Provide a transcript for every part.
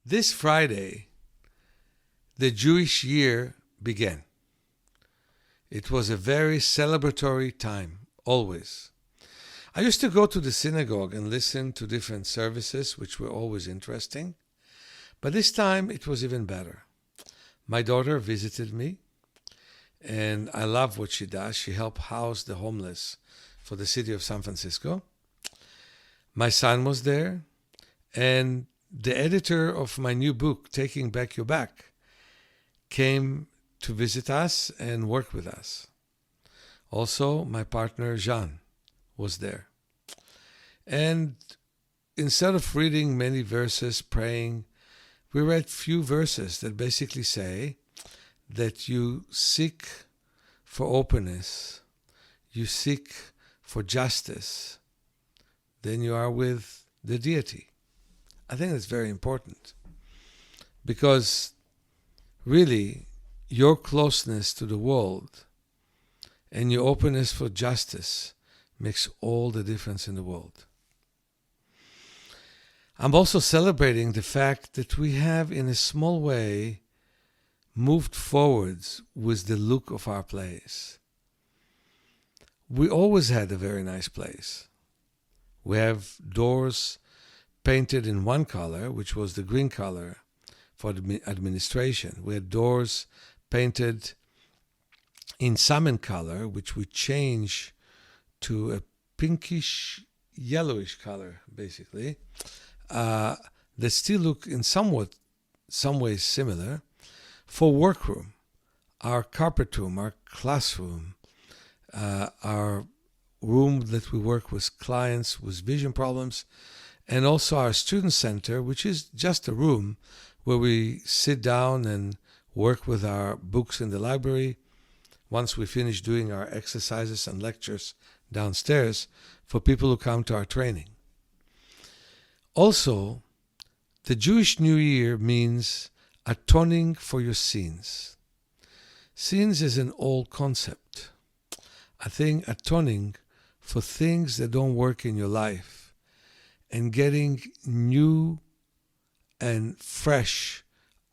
This Friday, the Jewish year began. It was a very celebratory time, always. I used to go to the synagogue and listen to different services, which were always interesting. But this time, it was even better. My daughter visited me, and I love what she does. She helped house the homeless for the city of San Francisco. My son was there, and the editor of my new book, Taking Back Your Back, came to visit us and work with us. Also, my partner, Jean, was there. And instead of reading many verses, praying, we read few verses that basically say that you seek for openness, you seek for justice, then you are with the deity. I think that's very important because really your closeness to the world and your openness for justice makes all the difference in the world. I'm also celebrating the fact that we have, in a small way, moved forwards with the look of our place. We always had a very nice place. We have doors painted in one color, which was the green color for the administration. We had doors painted in salmon color, which we change to a pinkish, yellowish color, basically. They still look in some ways similar. For workroom, our carpet room, our classroom, our room that we work with clients with vision problems, and also our student center, which is just a room where we sit down and work with our books in the library once we finish doing our exercises and lectures downstairs for people who come to our training. Also, the Jewish New Year means atoning for your sins. Sins is an old concept. I think atoning for things that don't work in your life and getting new and fresh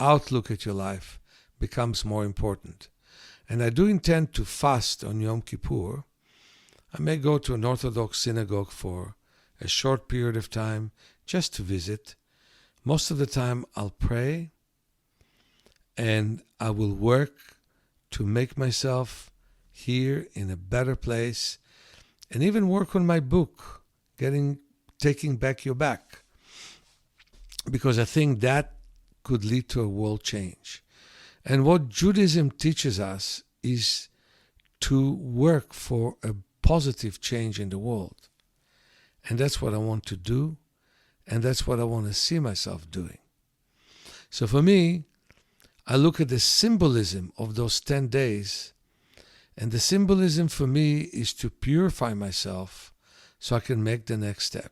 outlook at your life becomes more important. And I do intend to fast on Yom Kippur. I may go to an Orthodox synagogue for a short period of time just to visit. Most of the time I'll pray and I will work to make myself here in a better place and even work on my book, Taking Back Your Back, because I think that could lead to a world change. And what Judaism teaches us is to work for a positive change in the world. And that's what I want to do, and that's what I want to see myself doing. So for me, I look at the symbolism of those 10 days, and the symbolism for me is to purify myself so I can make the next step.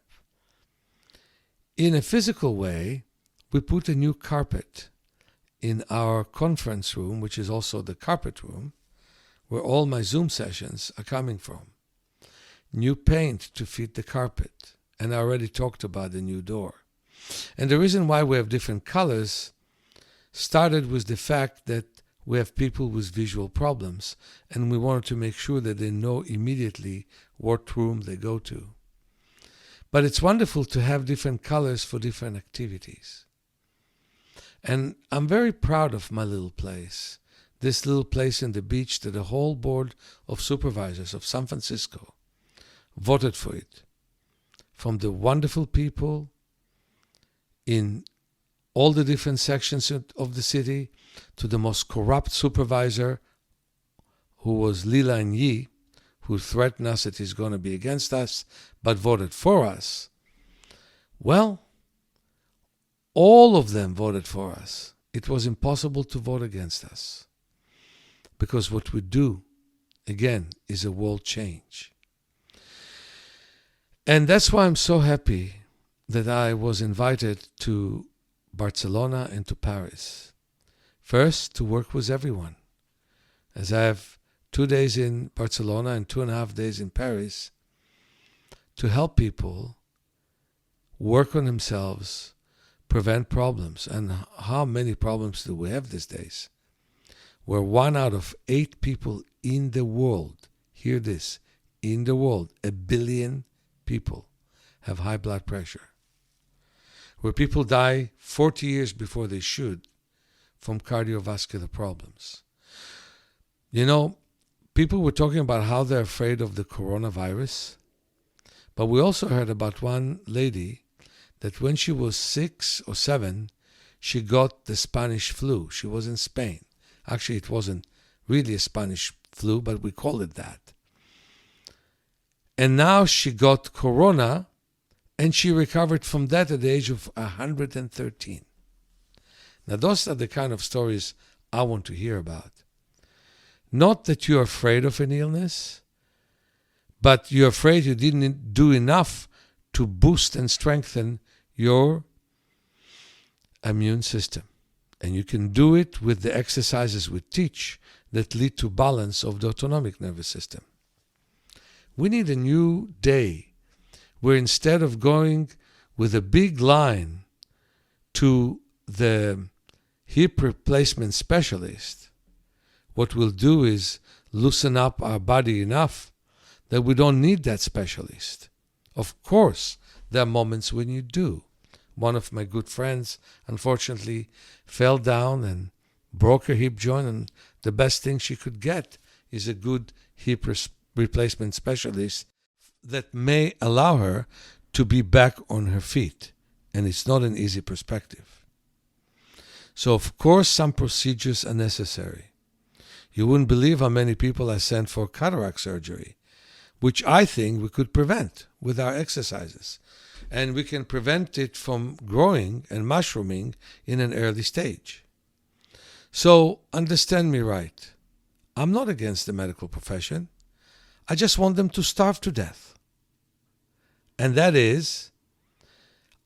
In a physical way, we put a new carpet in our conference room, which is also the carpet room, where all my Zoom sessions are coming from. New paint to fit the carpet, and I already talked about the new door. And the reason why we have different colors started with the fact that we have people with visual problems, and we wanted to make sure that they know immediately what room they go to. But it's wonderful to have different colors for different activities. And I'm very proud of my little place, this little place in the beach that the whole board of supervisors of San Francisco voted for it. From the wonderful people in all the different sections of the city to the most corrupt supervisor, who was Lila and Yi, who threatened us that he's going to be against us, but voted for us. Well, all of them voted for us. It was impossible to vote against us. Because what we do, again, is a world change. And that's why I'm so happy that I was invited to Barcelona and to Paris. First, to work with everyone. As I have 2 days in Barcelona and 2.5 days in Paris, to help people work on themselves, prevent problems. And how many problems do we have these days? Where 1 out of 8 people in the world, hear this, in the world, 1 billion people have high blood pressure. Where people die 40 years before they should from cardiovascular problems. You know, people were talking about how they're afraid of the coronavirus, but we also heard about one lady that when she was 6 or 7, she got the Spanish flu. She was in Spain. Actually, it wasn't really a Spanish flu, but we call it that. And now she got corona, and she recovered from that at the age of 113. Now, those are the kind of stories I want to hear about. Not that you're afraid of an illness, but you're afraid you didn't do enough to boost and strengthen your immune system. And you can do it with the exercises we teach that lead to balance of the autonomic nervous system. We need a new day where instead of going with a big line to the hip replacement specialist, what we'll do is loosen up our body enough that we don't need that specialist. Of course, there are moments when you do. One of my good friends, unfortunately, fell down and broke her hip joint, and the best thing she could get is a good hip replacement specialist that may allow her to be back on her feet. And it's not an easy perspective. So, of course, some procedures are necessary. You wouldn't believe how many people I sent for cataract surgery, which I think we could prevent with our exercises. And we can prevent it from growing and mushrooming in an early stage. So understand me right. I'm not against the medical profession. I just want them to starve to death. And that is,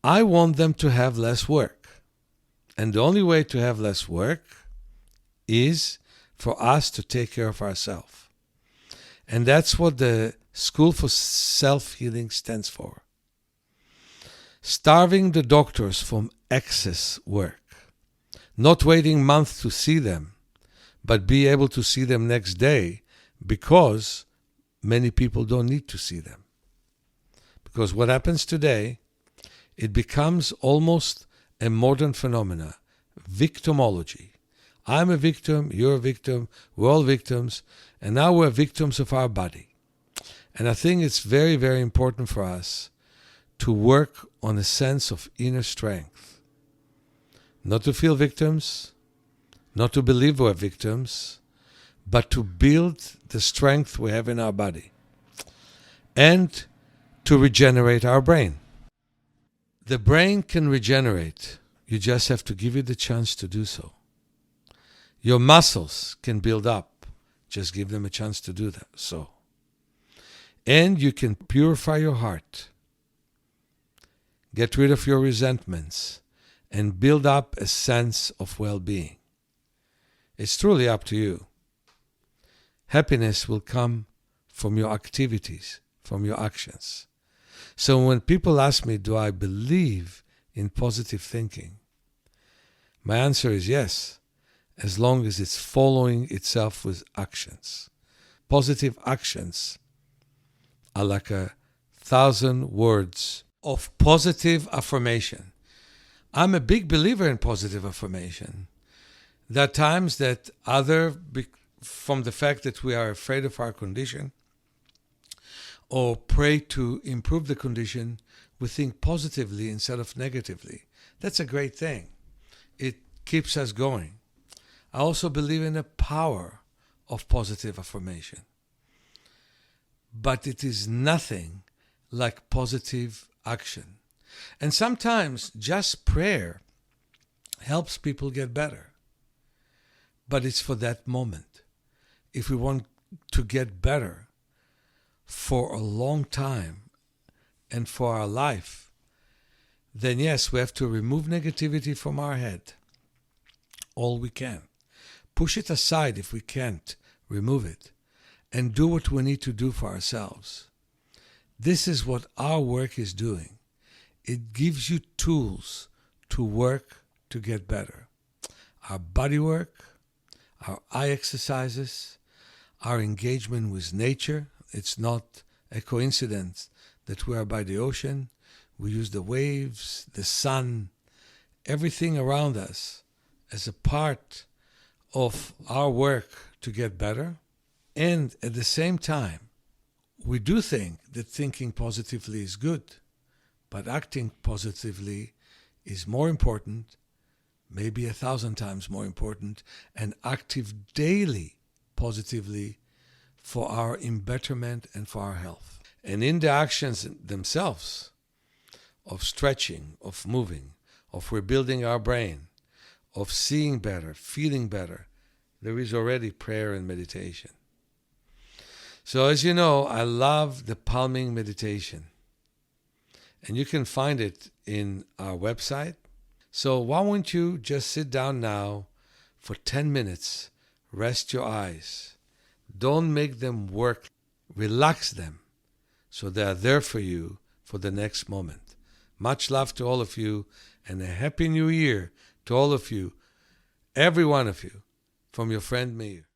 I want them to have less work. And the only way to have less work is for us to take care of ourselves. And that's what the School for Self-Healing stands for. Starving the doctors from excess work. Not waiting months to see them, but be able to see them next day because many people don't need to see them. Because what happens today, it becomes almost a modern phenomena, victimology. I'm a victim, you're a victim, we're all victims, and now we're victims of our body. And I think it's very, very important for us to work on a sense of inner strength. Not to feel victims, not to believe we're victims, but to build the strength we have in our body and to regenerate our brain. The brain can regenerate. You just have to give it the chance to do so. Your muscles can build up. Just give them a chance to do that. So, and you can purify your heart. Get rid of your resentments and build up a sense of well-being. It's truly up to you. Happiness will come from your activities, from your actions. So when people ask me, do I believe in positive thinking? My answer is yes, as long as it's following itself with actions. Positive actions are like 1,000 words of positive affirmation. I'm a big believer in positive affirmation. There are times that from the fact that we are afraid of our condition or pray to improve the condition, we think positively instead of negatively. That's a great thing. It keeps us going. I also believe in the power of positive affirmation. But it is nothing like positive action. And sometimes just prayer helps people get better. But it's for that moment. If we want to get better for a long time and for our life, then yes, we have to remove negativity from our head. All we can. Push it aside if we can't remove it. And do what we need to do for ourselves. This is what our work is doing. It gives you tools to work to get better. Our body work, our eye exercises, our engagement with nature. It's not a coincidence that we are by the ocean. We use the waves, the sun, everything around us as a part of our work to get better. And at the same time, we do think that thinking positively is good, but acting positively is more important, maybe 1,000 times more important, and active daily positively for our embetterment and for our health. And in the actions themselves of stretching, of moving, of rebuilding our brain, of seeing better, feeling better, there is already prayer and meditation. So as you know, I love the palming meditation. And you can find it in our website. So why won't you just sit down now for 10 minutes, rest your eyes. Don't make them work. Relax them so they are there for you for the next moment. Much love to all of you and a Happy New Year to all of you, every one of you, from your friend Meir.